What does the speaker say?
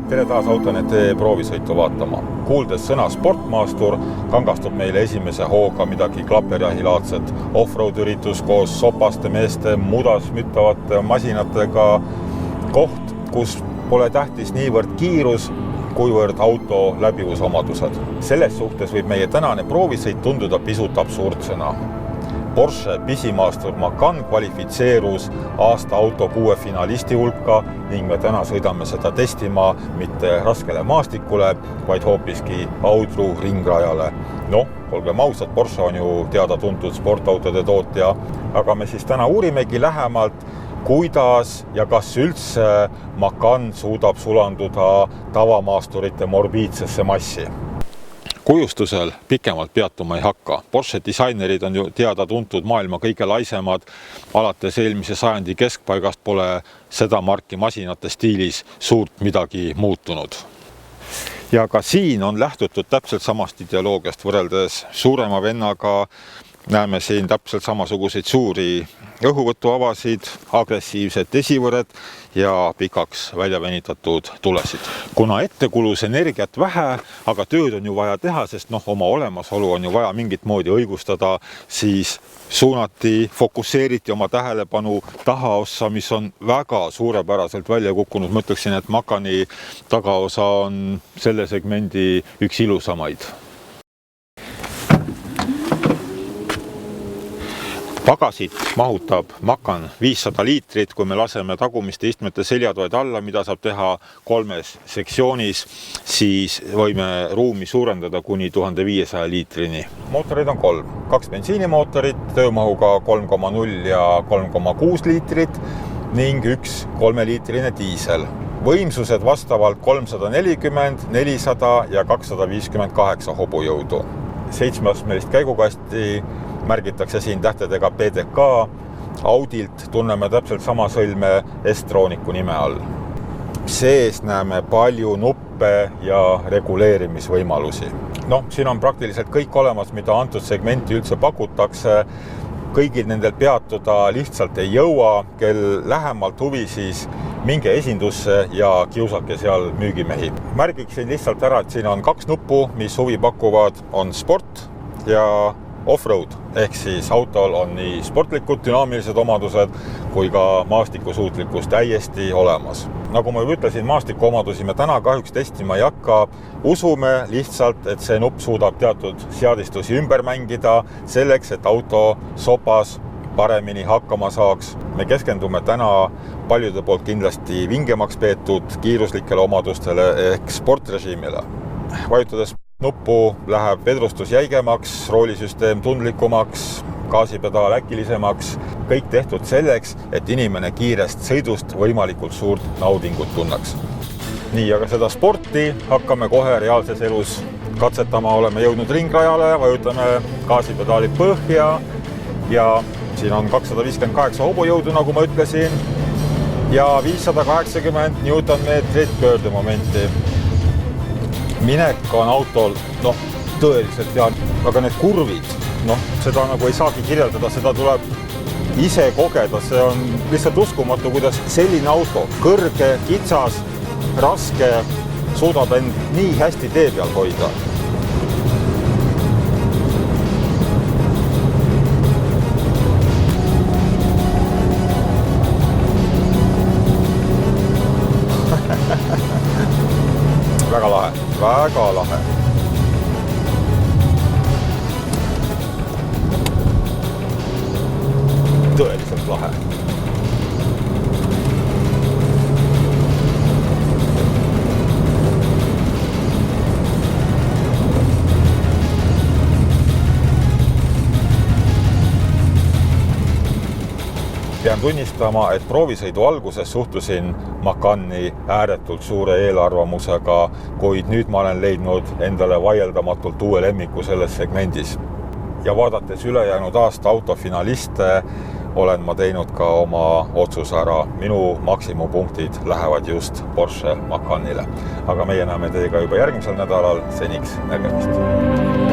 Tere taas Autonet proovisõitu vaatama. Kuuldes sõna sportmaastur, kangastub meile esimese hooga midagi klaperjahilaadset offroad-üritus koos sopaste meeste mudas müttavate masinatega. Koht, kus pole tähtis niivõrd kiirus, kuivõrd auto läbivusomadused. Selles suhtes võib meie tänane proovisõit tunduda pisut absurdsena. Porsche pisimaastur Macan kvalifitseerus aasta auto 6 finalisti hulka ning me täna sõidame seda testima mitte raskele maastikule, vaid hoopiski Audru ringrajale. Olgem ausad, Porsche on ju teada-tuntud sportautode tootja, aga me siis täna uurimegi lähemalt, kuidas ja kas üldse Macan suudab sulanduda tavamaasturite morbiidsesse massi. Kujustusel pikemalt peatuma ei hakka. Porsche disainerid on ju teada-tuntud maailma kõige laisemad. Alates eelmise sajandi keskpaigast pole seda marki masinate stiilis suurt midagi muutunud. Ja ka siin on lähtutud täpselt samast ideoloogiast võrreldes suurema vennaga. Näeme siin täpselt samasuguseid suuri õhuvõtuavasid, agressiivsed esivõred ja pikaks väljavenitatud tulesid. Kuna ette kulus energiat vähe, aga tööd on ju vaja teha, sest oma olemasolu on ju vaja mingit moodi õigustada, siis suunati, fokusseeriti oma tähelepanu tahaossa, mis on väga suurepäraselt välja kukkunud. Ma ütleksin, et Macani tagaosa on selle segmendi üks ilusamaid. Pagasit mahutab Macan 500 liitrit, kui me laseme tagumiste istmete seljatoed alla, mida saab teha 3 sektsioonis, siis võime ruumi suurendada kuni 1500 liitrini. Mootorid on 3. 2 bensiinimootorit, töömahuga 3,0 ja 3,6 liitrit ning 1 3-liitrine diisel. Võimsused vastavalt 340, 400 ja 258 hobujõudu. 7-astmelist käigukasti märgitakse siin tähtedega PDK. Audilt tunneme täpselt sama sõlme S-Tronicu nime all. Sees näeme palju nuppe ja reguleerimisvõimalusi. Siin on praktiliselt kõik olemas, mida antud segmenti üldse pakutakse. Kõigil nendel peatuda lihtsalt ei jõua, kel lähemalt huvi, siis minge esindusse ja kiusake seal müügimehi. Märgiksin lihtsalt ära, et siin on 2 nuppu, mis huvi pakuvad, on sport ja off-road, ehk siis autol on nii sportlikud, dünaamilised omadused kui ka maastikusuutlikkus täiesti olemas. Nagu ma juba ütlesin, maastikuomadusi me täna kahjuks testima ei hakka. Usume lihtsalt, et see nupp suudab teatud seadistusi ümber mängida selleks, et auto sopas paremini hakkama saaks. Me keskendume täna paljude poolt kindlasti vingemaks peetud kiiruslikele omadustele ehk sportrežiimile. Vajutades nuppu läheb vedrustus jäigemaks, roolisüsteem tundlikumaks, gaasipedaal äkilisemaks. Kõik tehtud selleks, et inimene kiirest sõidust võimalikult suurt naudingut tunneks. Nii, aga seda sporti hakkame kohe reaalses elus katsetama. Oleme jõudnud ringrajale, vajutame gaasipedaali põhja ja siin on 258 hobujõudu, nagu ma ütlesin, ja 580 Newtonmeetrit pöördemomenti. Minek on autol tõeliselt hea, aga need kurvid, seda nagu ei saagi kirjeldada, seda tuleb ise kogeda, see on lihtsalt uskumatu, kuidas selline auto, kõrge, kitsas, raske, suudab end nii hästi tee peal hoida. Väga lahe, väga lahe. Tõeliselt lahe. Pean tunnistama, et proovisõidu alguses suhtusin Macani ääretult suure eelarvamusega, kuid nüüd ma olen leidnud endale vaieldamatult uue lemmiku selles segmendis. Ja vaadates ülejäänud aasta autofinaliste, olen ma teinud ka oma otsuse ära. Minu maksimumpunktid lähevad just Porsche Macanile. Aga meie näeme teiega juba järgmisel nädalal. Seniks nägemist.